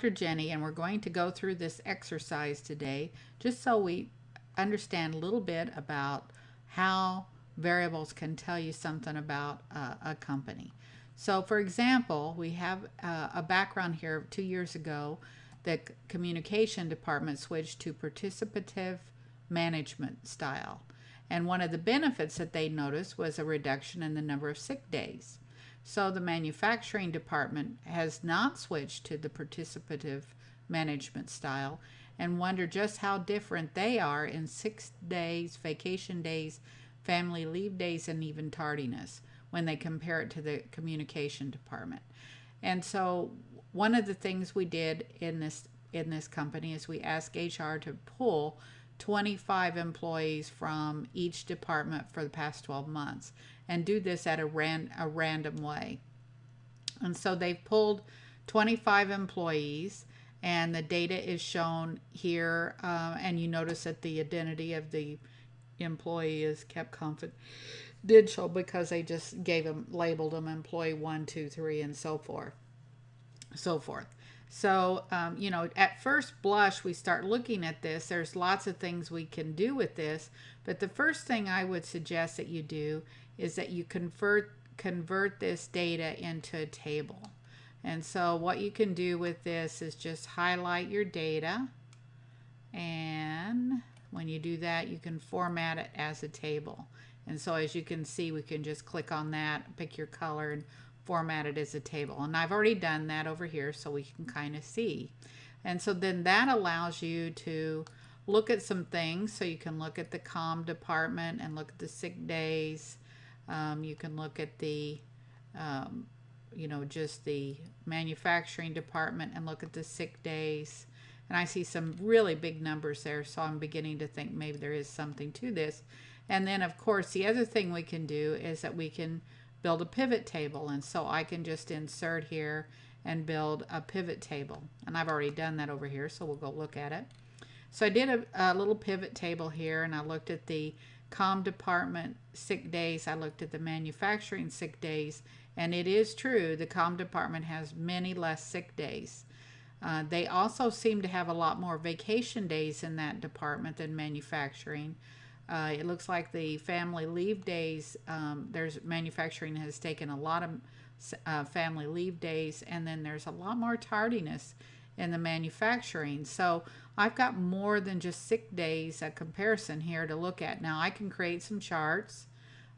Jenny, and we're going to go through this exercise today just so we understand a little bit about how variables can tell you something about a company. So, for example, we have a background here. 2 years ago, the communication department switched to participative management style. And one of the benefits that they noticed was a reduction in the number of sick days. So the manufacturing department has not switched to the participative management style and wonder just how different they are in 6 days, vacation days, family leave days, and even tardiness when they compare it to the communication department. And so one of the things we did in this company is we asked HR to pull 25 employees from each department for the past 12 months and do this at a random way. And so they've pulled 25 employees, and the data is shown here. And you notice that the identity of the employee is kept confidential because they just labeled them employee 1, 2, 3, and so forth. So, at first blush, we start looking at this. There's lots of things we can do with this, but the first thing I would suggest that you do is that you convert this data into a table. And so what you can do with this is just highlight your data, and when you do that, you can format it as a table. And so as you can see, we can just click on that, pick your color, and format it as a table. And I've already done that over here so we can kind of see. And so then that allows you to look at some things. So you can look at the comm department and look at the sick days. You can look at the, just the manufacturing department and look at the sick days. And I see some really big numbers there, so I'm beginning to think maybe there is something to this. And then, of course, the other thing we can do is that we can build a pivot table. And so I can just insert here and build a pivot table. And I've already done that over here, so we'll go look at it. So I did a little pivot table here, and I looked at the comm department sick days. I looked at the manufacturing sick days, and it is true the comm department has many less sick days. They also seem to have a lot more vacation days in that department than manufacturing. It looks like the family leave days, manufacturing has taken a lot of family leave days, and then there's a lot more tardiness in the manufacturing. So I've got more than just sick days, a comparison here to look at. Now I can create some charts.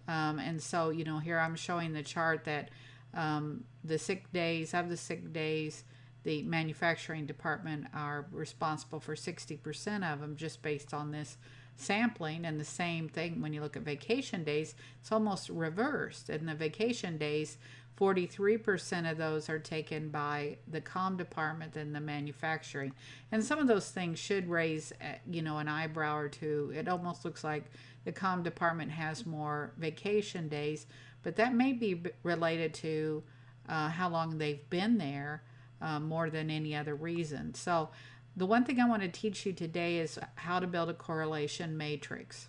And so, here I'm showing the chart that the sick days, the manufacturing department are responsible for 60% of them just based on this sampling. And the same thing when you look at vacation days, it's almost reversed. In the vacation days, 43% of those are taken by the comm department than the manufacturing. And some of those things should raise, an eyebrow or two. It almost looks like the comm department has more vacation days, but that may be related to how long they've been there more than any other reason. So the one thing I want to teach you today is how to build a correlation matrix.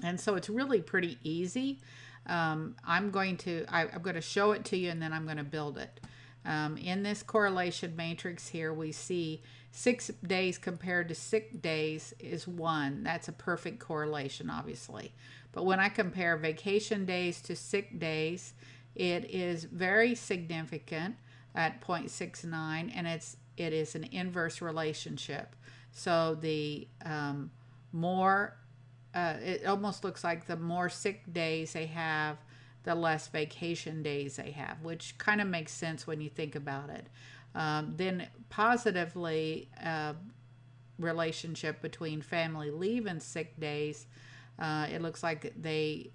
And so it's really pretty easy. I'm going to show it to you, and then I'm going to build it. In this correlation matrix here, we see 6 days compared to sick days is 1. That's a perfect correlation, obviously. But when I compare vacation days to sick days, it is very significant at 0.69, and it is an inverse relationship. So the it almost looks like the more sick days they have, the less vacation days they have, which kind of makes sense when you think about it. Then positively, relationship between family leave and sick days, it looks like we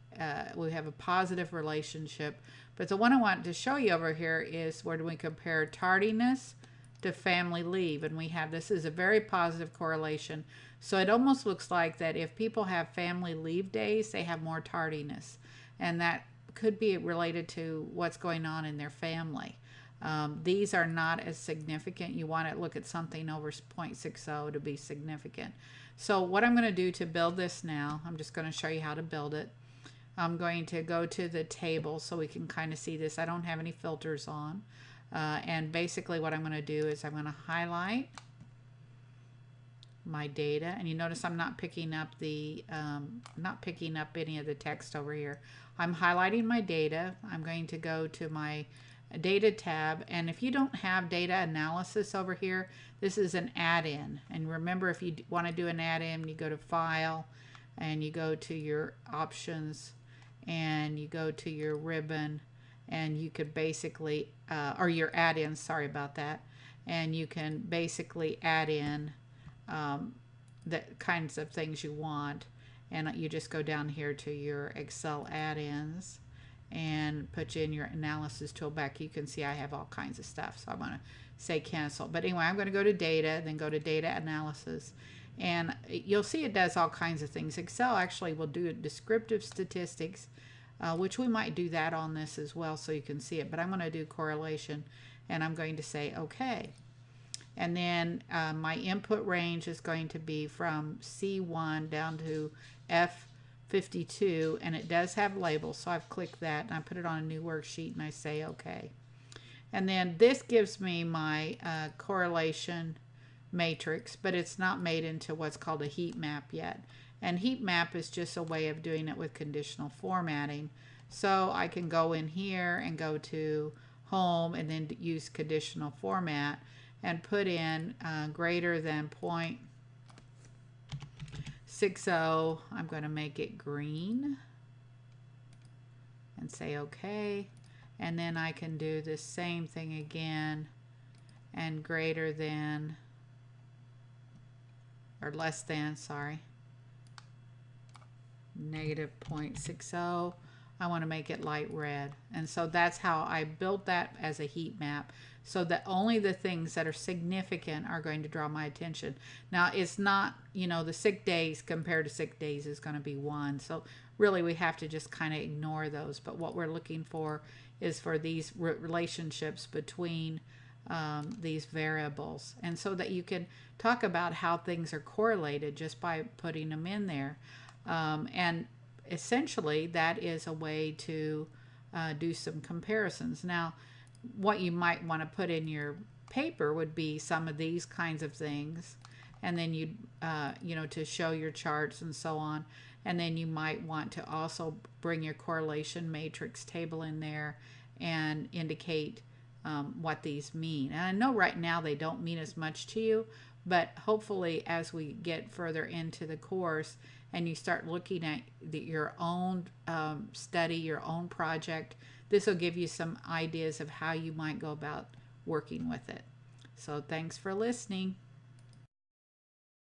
have a positive relationship. But the one I want to show you over here is where do we compare tardiness to family leave, and we have, this is a very positive correlation. So it almost looks like that if people have family leave days, they have more tardiness, and that could be related to what's going on in their family. These are not as significant. You want to look at something over 0.60 to be significant. So what I'm going to do to build this now, I'm just going to show you how to build it. I'm going to go to the table so we can kind of see this. I don't have any filters on. And basically what I'm going to do is I'm going to highlight my data, and you notice I'm not picking up the any of the text over here. I'm highlighting my data. I'm going to go to my data tab, and if you don't have data analysis over here, this is an add-in. And remember, if you want to do an add-in, you go to File and you go to your options and you go to your ribbon, and you could basically or your add-in, sorry about that, and you can basically add in the kinds of things you want, and you just go down here to your Excel add-ins and put in your analysis toolback. You can see I have all kinds of stuff, so I'm going to say cancel. But anyway, I'm going to go to data, then go to data analysis, and you'll see it does all kinds of things. Excel actually will do descriptive statistics, which we might do that on this as well so you can see it, but I'm going to do correlation, and I'm going to say okay. And then my input range is going to be from C1 down to F52, and it does have labels, so I've clicked that and I put it on a new worksheet and I say okay. And then this gives me my correlation matrix, but it's not made into what's called a heat map yet. And heat map is just a way of doing it with conditional formatting. So I can go in here and go to home and then use conditional format and put in greater than 0.60. I'm going to make it green and say okay. And then I can do the same thing again, and greater than, or less than, sorry, negative 0.60. I want to make it light red. And so that's how I built that as a heat map, so that only the things that are significant are going to draw my attention. Now, it's not, you know, the sick days compared to sick days is going to be 1. So really we have to just kind of ignore those. But what we're looking for is for these relationships between these variables. And so that you can talk about how things are correlated just by putting them in there. And essentially that is a way to do some comparisons. Now, what you might want to put in your paper would be some of these kinds of things, and then you know, to show your charts and so on. And then you might want to also bring your correlation matrix table in there and indicate what these mean. And I know right now they don't mean as much to you, but hopefully as we get further into the course and you start looking at your own study, your own project, this will give you some ideas of how you might go about working with it. So thanks for listening.